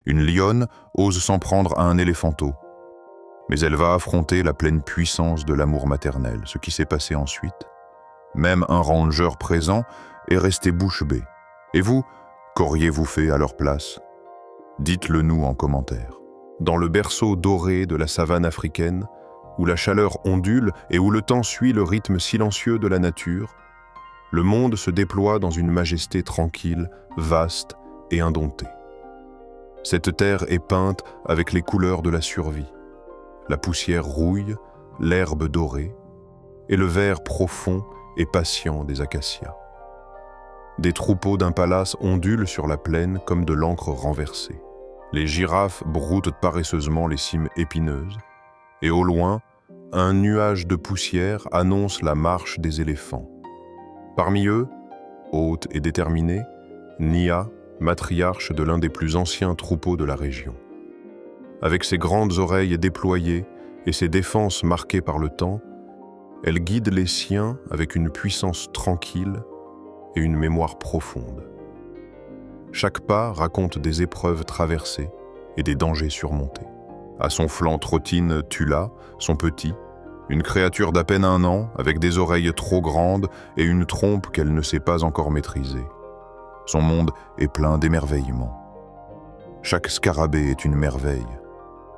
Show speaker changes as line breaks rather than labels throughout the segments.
Une lionne ose s'en prendre à un éléphanteau, mais elle va affronter la pleine puissance de l'amour maternel. Ce qui s'est passé ensuite, même un ranger présent est resté bouche bée. Et vous, qu'auriez-vous fait à leur place? Dites-le nous en commentaire. Dans le berceau doré de la savane africaine, où la chaleur ondule et où le temps suit le rythme silencieux de la nature, le monde se déploie dans une majesté tranquille, vaste et indomptée. Cette terre est peinte avec les couleurs de la survie. La poussière rouille, l'herbe dorée, et le vert profond et patient des acacias. Des troupeaux d'impalas ondulent sur la plaine comme de l'encre renversée. Les girafes broutent paresseusement les cimes épineuses, et au loin, un nuage de poussière annonce la marche des éléphants. Parmi eux, haute et déterminée, Nia, matriarche de l'un des plus anciens troupeaux de la région. Avec ses grandes oreilles déployées et ses défenses marquées par le temps, elle guide les siens avec une puissance tranquille et une mémoire profonde. Chaque pas raconte des épreuves traversées et des dangers surmontés. À son flanc trottine Tula, son petit, une créature d'à peine 1 an, avec des oreilles trop grandes et une trompe qu'elle ne sait pas encore maîtriser. Son monde est plein d'émerveillements. Chaque scarabée est une merveille,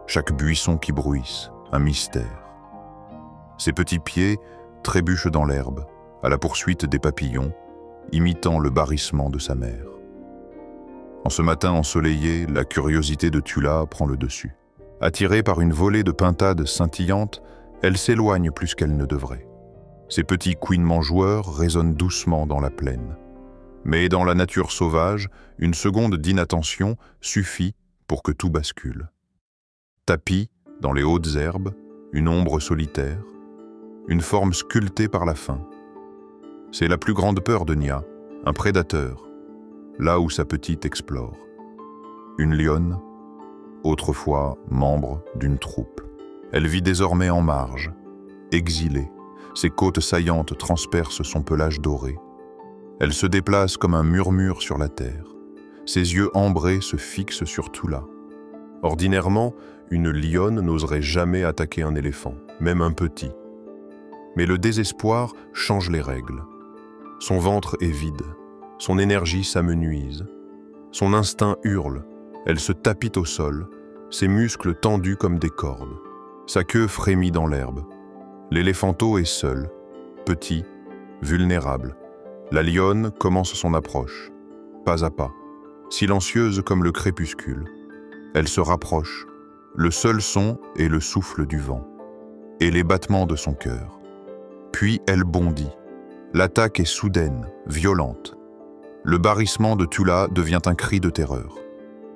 chaque buisson qui bruisse, un mystère. Ses petits pieds trébuchent dans l'herbe, à la poursuite des papillons, imitant le barrissement de sa mère. En ce matin ensoleillé, la curiosité de Tula prend le dessus. Attirée par une volée de pintades scintillantes, elle s'éloigne plus qu'elle ne devrait. Ses petits couinements joueurs résonnent doucement dans la plaine. Mais dans la nature sauvage, une seconde d'inattention suffit pour que tout bascule. Tapis, dans les hautes herbes, une ombre solitaire, une forme sculptée par la faim. C'est la plus grande peur de Nia, un prédateur, là où sa petite explore. Une lionne, autrefois membre d'une troupe. Elle vit désormais en marge, exilée. Ses côtes saillantes transpercent son pelage doré. Elle se déplace comme un murmure sur la terre. Ses yeux ambrés se fixent sur Tula. Ordinairement, une lionne n'oserait jamais attaquer un éléphant, même un petit. Mais le désespoir change les règles. Son ventre est vide, son énergie s'amenuise. Son instinct hurle, elle se tapit au sol, ses muscles tendus comme des cordes. Sa queue frémit dans l'herbe. L'éléphanteau est seul, petit, vulnérable. La lionne commence son approche, pas à pas, silencieuse comme le crépuscule. Elle se rapproche. Le seul son est le souffle du vent et les battements de son cœur. Puis elle bondit. L'attaque est soudaine, violente. Le barrissement de Tula devient un cri de terreur.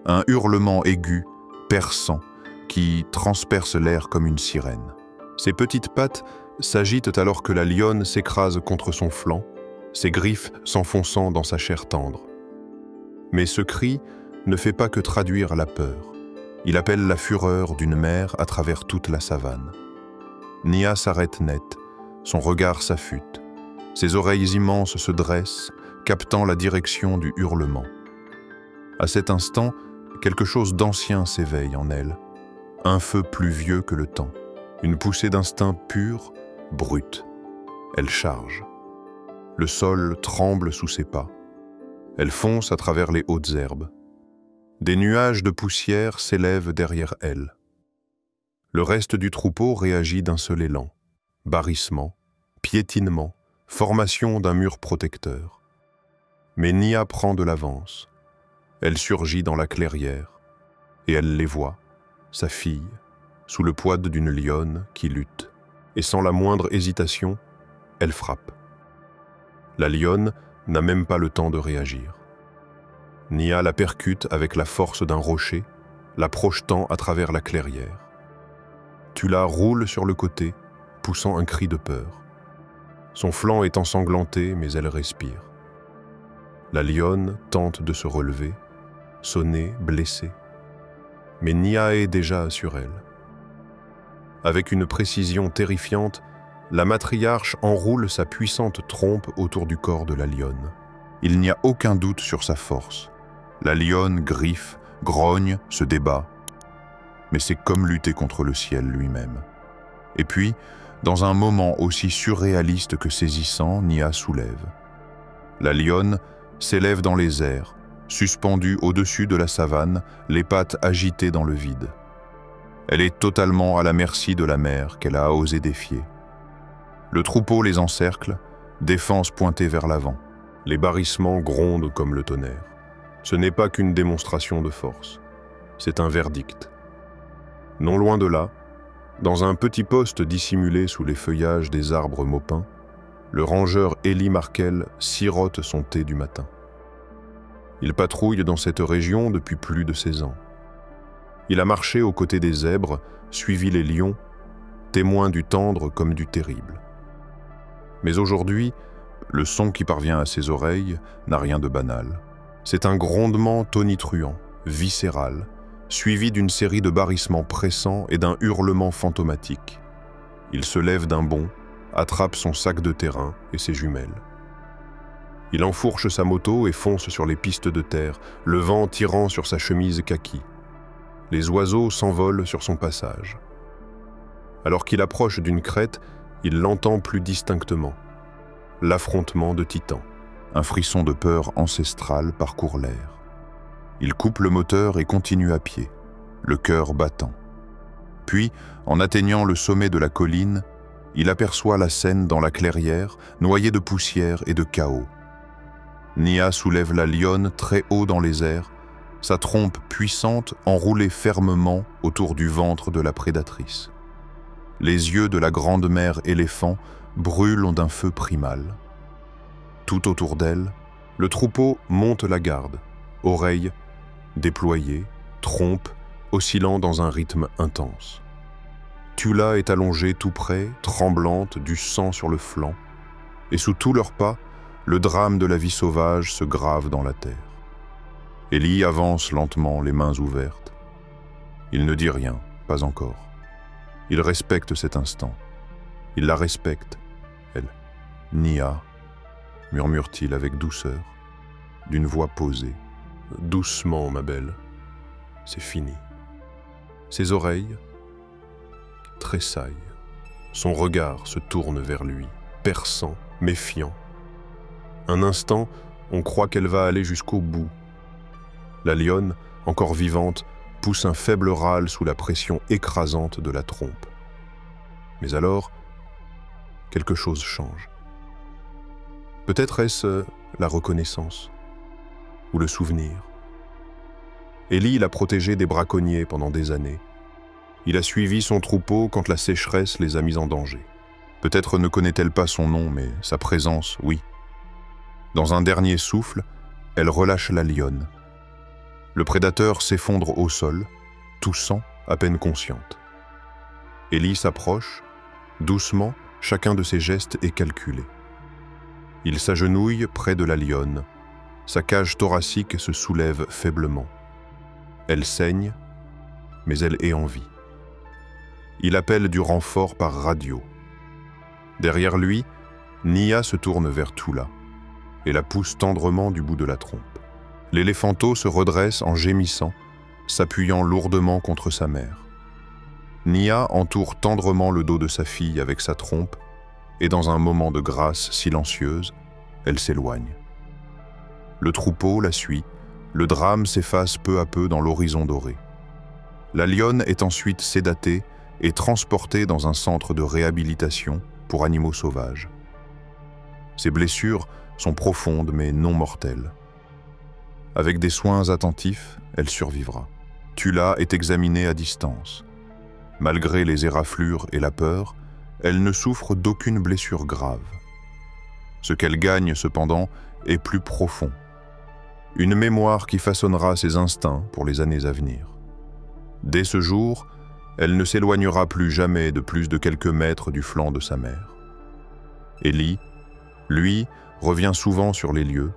Un hurlement aigu, perçant, qui transperce l'air comme une sirène. Ses petites pattes s'agitent alors que la lionne s'écrase contre son flanc, ses griffes s'enfonçant dans sa chair tendre. Mais ce cri ne fait pas que traduire la peur. Il appelle la fureur d'une mère à travers toute la savane. Nia s'arrête net, son regard s'affûte. Ses oreilles immenses se dressent, captant la direction du hurlement. À cet instant, quelque chose d'ancien s'éveille en elle. Un feu plus vieux que le temps. Une poussée d'instinct pur, brute. Elle charge. Le sol tremble sous ses pas. Elle fonce à travers les hautes herbes. Des nuages de poussière s'élèvent derrière elle. Le reste du troupeau réagit d'un seul élan. Barrissement, piétinement, formation d'un mur protecteur. Mais Nia prend de l'avance. Elle surgit dans la clairière, et elle les voit, sa fille, sous le poids d'une lionne qui lutte. Et sans la moindre hésitation, elle frappe. La lionne n'a même pas le temps de réagir. Nia la percute avec la force d'un rocher, la projetant à travers la clairière. Tula roule sur le côté, poussant un cri de peur. Son flanc est ensanglanté, mais elle respire. La lionne tente de se relever, sonnée, blessée. Mais Nia est déjà sur elle. Avec une précision terrifiante, la matriarche enroule sa puissante trompe autour du corps de la lionne. Il n'y a aucun doute sur sa force. La lionne griffe, grogne, se débat. Mais c'est comme lutter contre le ciel lui-même. Et puis, dans un moment aussi surréaliste que saisissant, Nia soulève. La lionne s'élève dans les airs, suspendue au-dessus de la savane, les pattes agitées dans le vide. Elle est totalement à la merci de la mer qu'elle a osé défier. Le troupeau les encercle, défense pointée vers l'avant. Les barrissements grondent comme le tonnerre. Ce n'est pas qu'une démonstration de force, c'est un verdict. Non loin de là, dans un petit poste dissimulé sous les feuillages des arbres maupins, le rangeur Eli Markel sirote son thé du matin. Il patrouille dans cette région depuis plus de 16 ans. Il a marché aux côtés des zèbres, suivi les lions, témoin du tendre comme du terrible. Mais aujourd'hui, le son qui parvient à ses oreilles n'a rien de banal. C'est un grondement tonitruant, viscéral, suivi d'une série de barrissements pressants et d'un hurlement fantomatique. Il se lève d'un bond, attrape son sac de terrain et ses jumelles. Il enfourche sa moto et fonce sur les pistes de terre, le vent tirant sur sa chemise kaki. Les oiseaux s'envolent sur son passage. Alors qu'il approche d'une crête, il l'entend plus distinctement. L'affrontement de titans. Un frisson de peur ancestrale parcourt l'air. Il coupe le moteur et continue à pied, le cœur battant. Puis, en atteignant le sommet de la colline, il aperçoit la scène dans la clairière, noyée de poussière et de chaos. Nia soulève la lionne très haut dans les airs, sa trompe puissante enroulée fermement autour du ventre de la prédatrice. Les yeux de la grande mère éléphant brûlent d'un feu primal. Tout autour d'elle, le troupeau monte la garde, oreilles déployées, trompe oscillant dans un rythme intense. Tula est allongée tout près, tremblante, du sang sur le flanc, et sous tous leurs pas, le drame de la vie sauvage se grave dans la terre. Eli avance lentement, les mains ouvertes. Il ne dit rien, pas encore. Il respecte cet instant. Il la respecte, elle. Nia, murmure-t-il avec douceur, d'une voix posée. Doucement, ma belle, c'est fini. Ses oreilles tressaillent. Son regard se tourne vers lui, perçant, méfiant. Un instant, on croit qu'elle va aller jusqu'au bout. La lionne, encore vivante, pousse un faible râle sous la pression écrasante de la trompe. Mais alors, quelque chose change. Peut-être est-ce la reconnaissance ou le souvenir. Eli l'a protégé des braconniers pendant des années. Il a suivi son troupeau quand la sécheresse les a mis en danger. Peut-être ne connaît-elle pas son nom, mais sa présence, oui. Dans un dernier souffle, elle relâche la lionne. Le prédateur s'effondre au sol, toussant, à peine consciente. Eli s'approche, doucement, chacun de ses gestes est calculé. Il s'agenouille près de la lionne. Sa cage thoracique se soulève faiblement. Elle saigne, mais elle est en vie. Il appelle du renfort par radio. Derrière lui, Nia se tourne vers Tula et la pousse tendrement du bout de la trompe. L'éléphanteau se redresse en gémissant, s'appuyant lourdement contre sa mère. Nia entoure tendrement le dos de sa fille avec sa trompe et dans un moment de grâce silencieuse, elle s'éloigne. Le troupeau la suit, le drame s'efface peu à peu dans l'horizon doré. La lionne est ensuite sédatée et transportée dans un centre de réhabilitation pour animaux sauvages. Ses blessures sont profondes mais non mortelles. Avec des soins attentifs, elle survivra. Tula est examinée à distance. Malgré les éraflures et la peur, elle ne souffre d'aucune blessure grave. Ce qu'elle gagne cependant est plus profond. Une mémoire qui façonnera ses instincts pour les années à venir. Dès ce jour, elle ne s'éloignera plus jamais de plus de quelques mètres du flanc de sa mère. Eli, lui, revient souvent sur les lieux,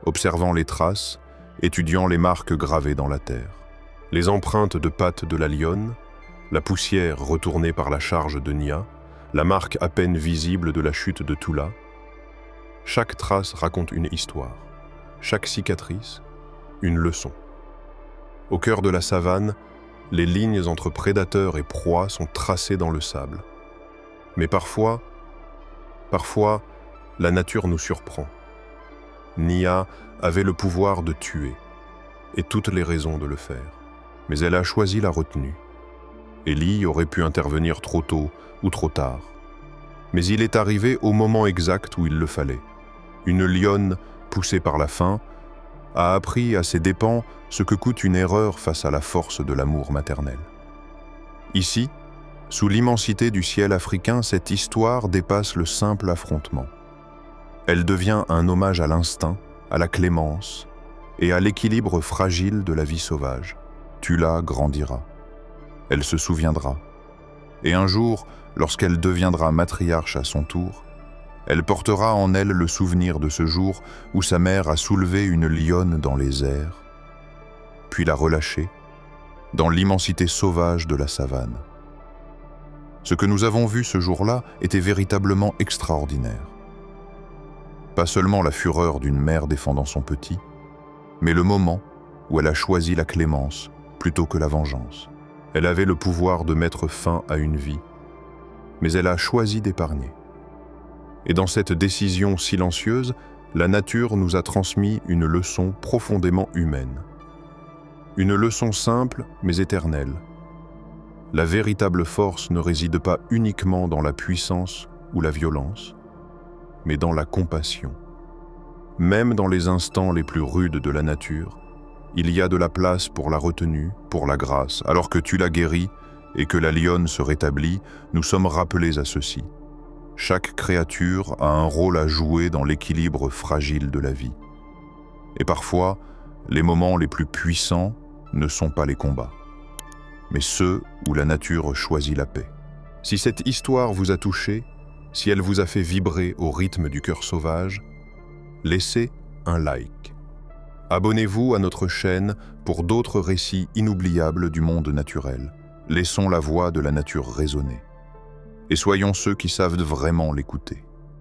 observant les traces, étudiant les marques gravées dans la terre. Les empreintes de pattes de la lionne, la poussière retournée par la charge de Nia, la marque à peine visible de la chute de Tula. Chaque trace raconte une histoire, chaque cicatrice, une leçon.
Au cœur de la savane, les lignes entre prédateurs et proies sont tracées dans le sable. Mais parfois, la nature nous surprend. Nia avait le pouvoir de tuer, et toutes les raisons de le faire. Mais elle a choisi la retenue. Ellie aurait pu intervenir trop tôt ou trop tard. Mais il est arrivé au moment exact où il le fallait. Une lionne, poussée par la faim, a appris à ses dépens ce que coûte une erreur face à la force de l'amour maternel. Ici, sous l'immensité du ciel africain, cette histoire dépasse le simple affrontement. Elle devient un hommage à l'instinct, à la clémence et à l'équilibre fragile de la vie sauvage. Tula grandira. Elle se souviendra. Et un jour, lorsqu'elle deviendra matriarche à son tour, elle portera en elle le souvenir de ce jour où sa mère a soulevé une lionne dans les airs, puis l'a relâchée dans l'immensité sauvage de la savane. Ce que nous avons vu ce jour-là était véritablement extraordinaire. Pas seulement la fureur d'une mère défendant son petit, mais le moment où elle a choisi la clémence plutôt que la vengeance. Elle avait le pouvoir de mettre fin à une vie, mais elle a choisi d'épargner. Et dans cette décision silencieuse, la nature nous a transmis une leçon profondément humaine. Une leçon simple mais éternelle. La véritable force ne réside pas uniquement dans la puissance ou la violence, mais dans la compassion. Même dans les instants les plus rudes de la nature, il y a de la place pour la retenue, pour la grâce. Alors que tu l'as guéri et que la lionne se rétablit, nous sommes rappelés à ceci. Chaque créature a un rôle à jouer dans l'équilibre fragile de la vie. Et parfois, les moments les plus puissants ne sont pas les combats, mais ceux où la nature choisit la paix. Si cette histoire vous a touché, si elle vous a fait vibrer au rythme du cœur sauvage, laissez un like. Abonnez-vous à notre chaîne pour d'autres récits inoubliables du monde naturel. Laissons la voix de la nature résonner. Et soyons ceux qui savent vraiment l'écouter.